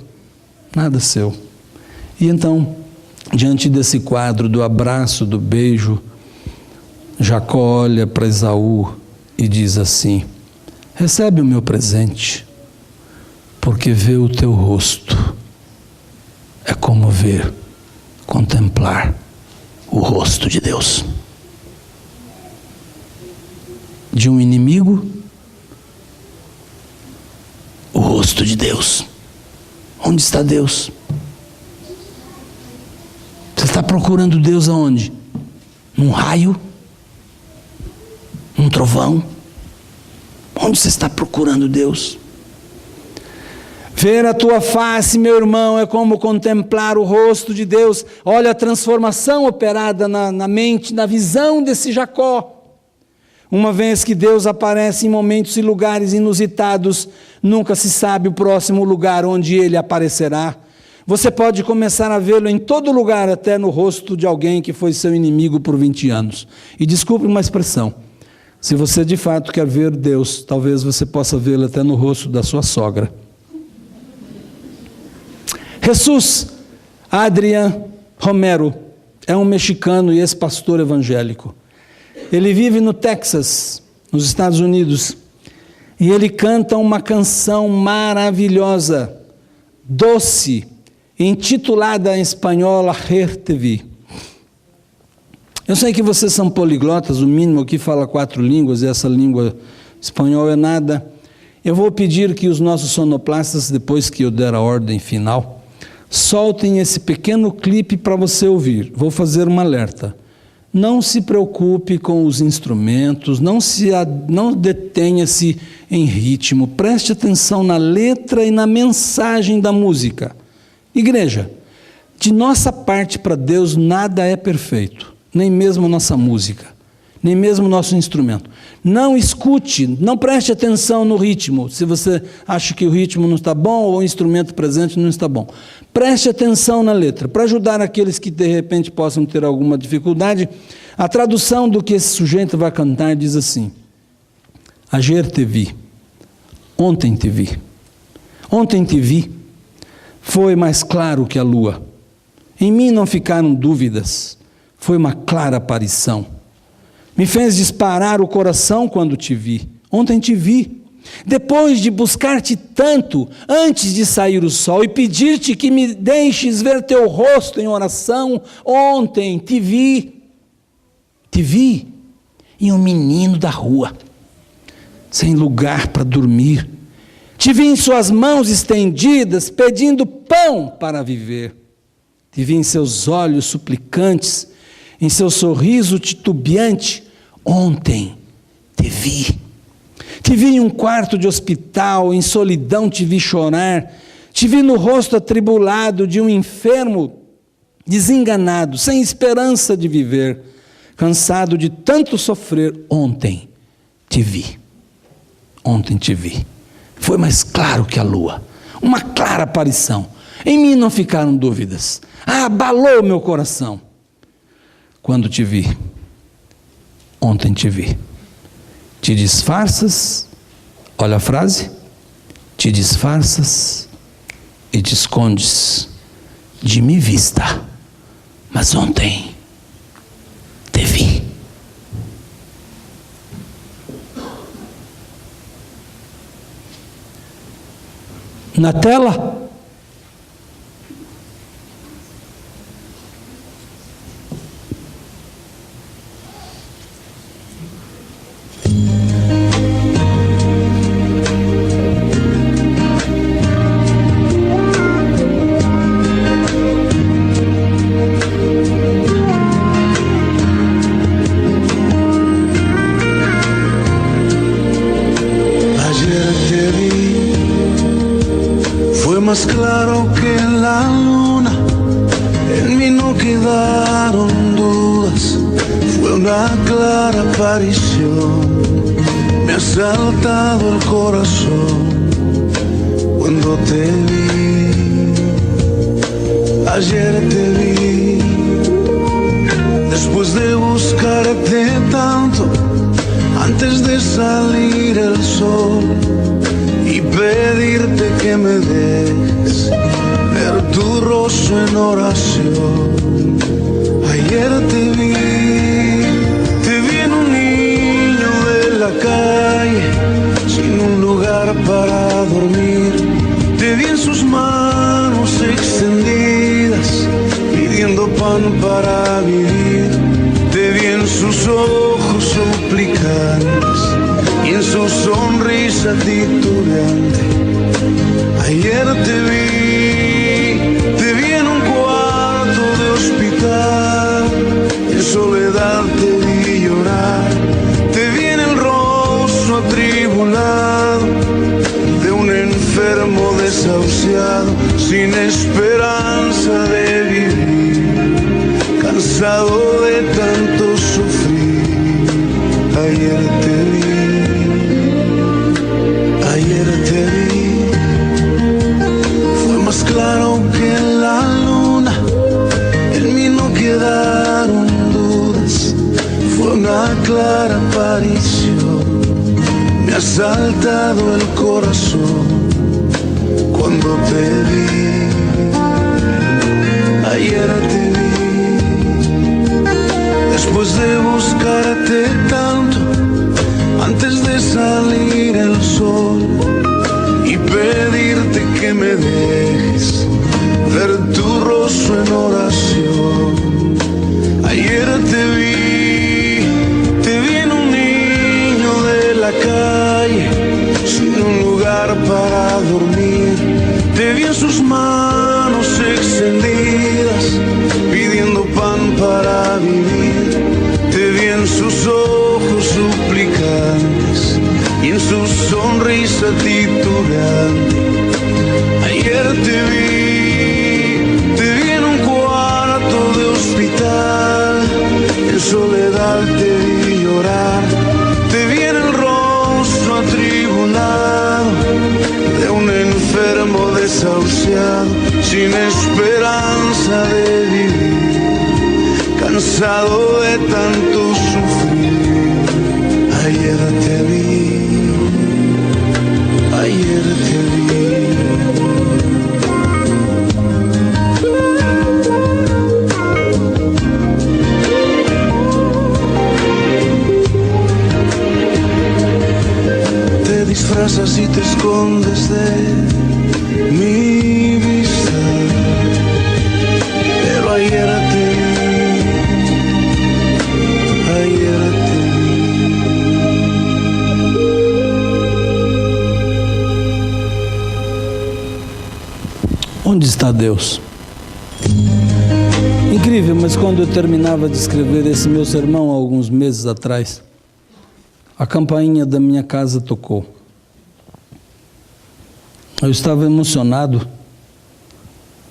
nada seu. E então, diante desse quadro do abraço, do beijo, Jacó olha para Esaú e diz assim: recebe o meu presente, porque ver o teu rosto é como ver, contemplar o rosto de Deus. De um inimigo, o rosto de Deus. Onde está Deus? Você está procurando Deus aonde? Num raio? Num trovão? Onde você está procurando Deus? Ver a tua face, meu irmão, é como contemplar o rosto de Deus. Olha a transformação operada na mente, na visão desse Jacó. Uma vez que Deus aparece em momentos e lugares inusitados, nunca se sabe o próximo lugar onde ele aparecerá. Você pode começar a vê-lo em todo lugar, até no rosto de alguém que foi seu inimigo por 20 anos. E desculpe uma expressão, se você de fato quer ver Deus, talvez você possa vê-lo até no rosto da sua sogra. Jesus Adrián Romero é um mexicano e ex-pastor evangélico. Ele vive no Texas, nos Estados Unidos, e ele canta uma canção maravilhosa, doce, intitulada em espanhol Ayer te vi. Eu sei que vocês são poliglotas, o mínimo aqui fala 4 línguas, e essa língua espanhol é nada. Eu vou pedir que os nossos sonoplastas, depois que eu der a ordem final, soltem esse pequeno clipe para você ouvir. Vou fazer um alerta. Não se preocupe com os instrumentos, não detenha-se em ritmo, preste atenção na letra e na mensagem da música. Igreja, de nossa parte para Deus nada é perfeito, nem mesmo nossa música, nem mesmo nosso instrumento. Não escute, não preste atenção no ritmo, se você acha que o ritmo não está bom ou o instrumento presente não está bom. Preste atenção na letra, para ajudar aqueles que de repente possam ter alguma dificuldade. A tradução do que esse sujeito vai cantar diz assim: Ayer te vi, ontem te vi. Ontem te vi, foi mais claro que a lua. Em mim não ficaram dúvidas, foi uma clara aparição. Me fez disparar o coração quando te vi. Ontem te vi. Depois de buscar-te tanto, antes de sair o sol, e pedir-te que me deixes ver teu rosto em oração, ontem te vi. Te vi em um menino da rua, sem lugar para dormir. Te vi em suas mãos estendidas, pedindo pão para viver. Te vi em seus olhos suplicantes, em seu sorriso titubeante. Ontem te vi. Te vi em um quarto de hospital, em solidão te vi chorar. Te vi no rosto atribulado de um enfermo desenganado, sem esperança de viver, cansado de tanto sofrer. Ontem te vi. Ontem te vi. Foi mais claro que a lua, uma clara aparição. Em mim não ficaram dúvidas. Abalou meu coração quando te vi. Ontem te vi. Te disfarças, olha a frase, te disfarças e te escondes de minha vista, mas ontem te vi. Na tela, más claro que la luna, en mí no quedaron dudas, fue una clara aparición, me ha saltado el corazón cuando te vi, ayer te vi, después de buscarte tanto, antes de salir el sol, y pedirte que me dejes ver tu rostro en oración. Ayer te vi en un niño de la calle, sin un lugar para dormir. Te vi en sus manos extendidas, pidiendo pan para vivir. Te vi en sus ojos suplicantes y en su sonrisa titubeante. Ayer te vi en un cuarto de hospital, en soledad te vi llorar. Te vi en el rostro atribulado de un enfermo desahuciado. desahuciado, sin esperanza de vivir, cansado de tanto sufrir. Ayer te vi, fue más claro que la luna, en mí no quedaron dudas, fue una clara aparición, me ha saltado el corazón cuando te vi. Ayer te vi, después de buscarte tanto, antes de salir el sol y pedirte que me dejes ver tu rostro en oración. Ayer te vi en un niño de la calle, sin un lugar para dormir. Te vi en sus manos extendidas, pidiendo pan para vivir. Te vi en sus ojos suplicantes y en su sonrisa titubeante. Ayer te vi en un cuarto de hospital, en soledad te vi llorar. Te vi en el rostro atribulado de un enfermo desahuciado, sin esperanza de vivir, cansado de tanto sufrir. Ayer te vi, ayer te vi. Te disfrazas y te escondes de mi vista, pero ayer te vi, ayer te vi. Onde está Deus? Incrível, mas quando eu terminava de escrever esse meu sermão há alguns meses atrás, a campainha da minha casa tocou. Eu estava emocionado.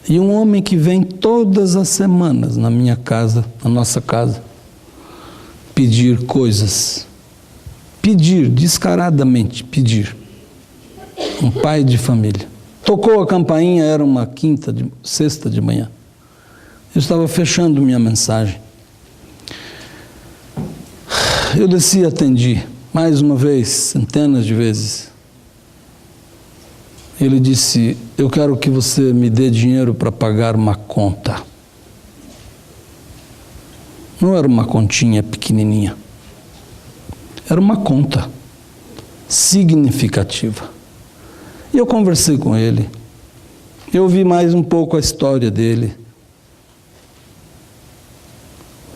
E um homem que vem todas as semanas na minha casa, na nossa casa, pedir coisas. Pedir, descaradamente pedir. Um pai de família. Tocou a campainha, era uma sexta de manhã. Eu estava fechando minha mensagem. Eu desci e atendi, mais uma vez, centenas de vezes. Ele disse: eu quero que você me dê dinheiro para pagar uma conta. Não era uma continha pequenininha. Era uma conta significativa. E eu conversei com ele. Eu ouvi mais um pouco a história dele.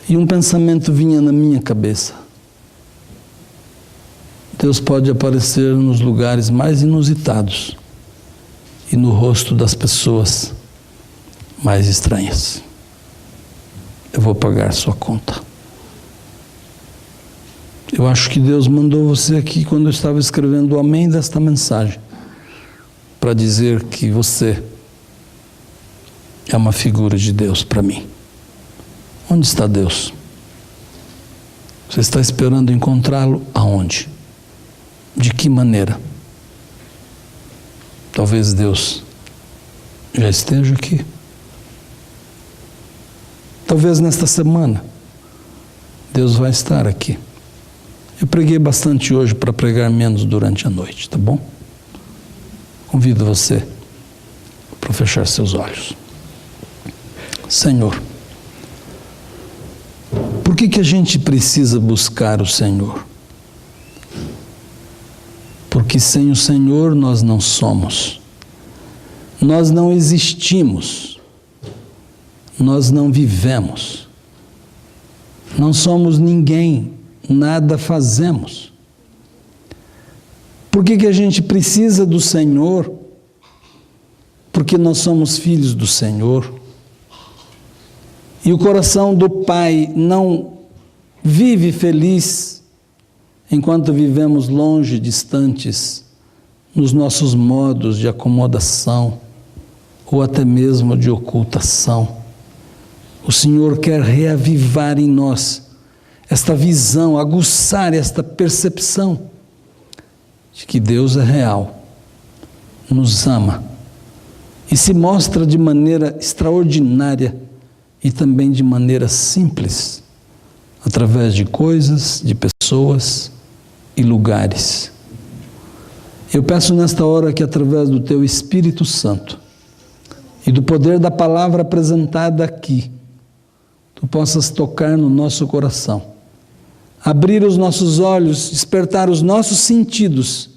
E um pensamento vinha na minha cabeça. Deus pode aparecer nos lugares mais inusitados e no rosto das pessoas mais estranhas. Eu vou pagar sua conta. Eu acho que Deus mandou você aqui quando eu estava escrevendo o amém desta mensagem, para dizer que você é uma figura de Deus para mim. Onde está Deus? Você está esperando encontrá-lo aonde? De que maneira? Talvez Deus já esteja aqui. Talvez nesta semana Deus vai estar aqui. Eu preguei bastante hoje para pregar menos durante a noite, tá bom? Convido você para fechar seus olhos. Senhor, por que a gente precisa buscar o Senhor? Porque sem o Senhor nós não somos, nós não existimos, nós não vivemos, não somos ninguém, nada fazemos. Por que a gente precisa do Senhor? Porque nós somos filhos do Senhor. E o coração do Pai não vive feliz enquanto vivemos longe, distantes, nos nossos modos de acomodação, ou até mesmo de ocultação. O Senhor quer reavivar em nós esta visão, aguçar esta percepção de que Deus é real, nos ama e se mostra de maneira extraordinária e também de maneira simples, através de coisas, de pessoas e lugares. Eu peço nesta hora que, através do Teu Espírito Santo e do poder da palavra apresentada aqui, Tu possas tocar no nosso coração, abrir os nossos olhos, despertar os nossos sentidos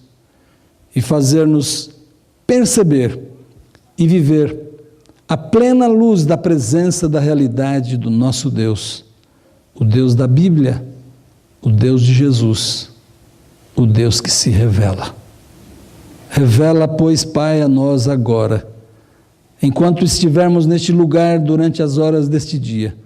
e fazer-nos perceber e viver a plena luz da presença da realidade do nosso Deus, o Deus da Bíblia, o Deus de Jesus, o Deus que se revela. Revela, pois, Pai, a nós agora, enquanto estivermos neste lugar durante as horas deste dia.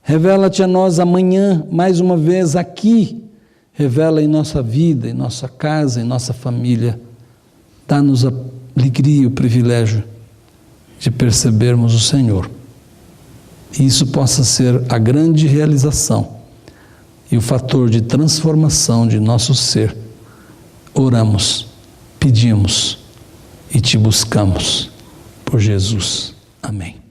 Revela-te a nós amanhã, mais uma vez aqui. Revela em nossa vida, em nossa casa, em nossa família. Dá-nos a alegria e o privilégio de percebermos o Senhor. E isso possa ser a grande realização e o fator de transformação de nosso ser. Oramos, pedimos e te buscamos por Jesus. Amém.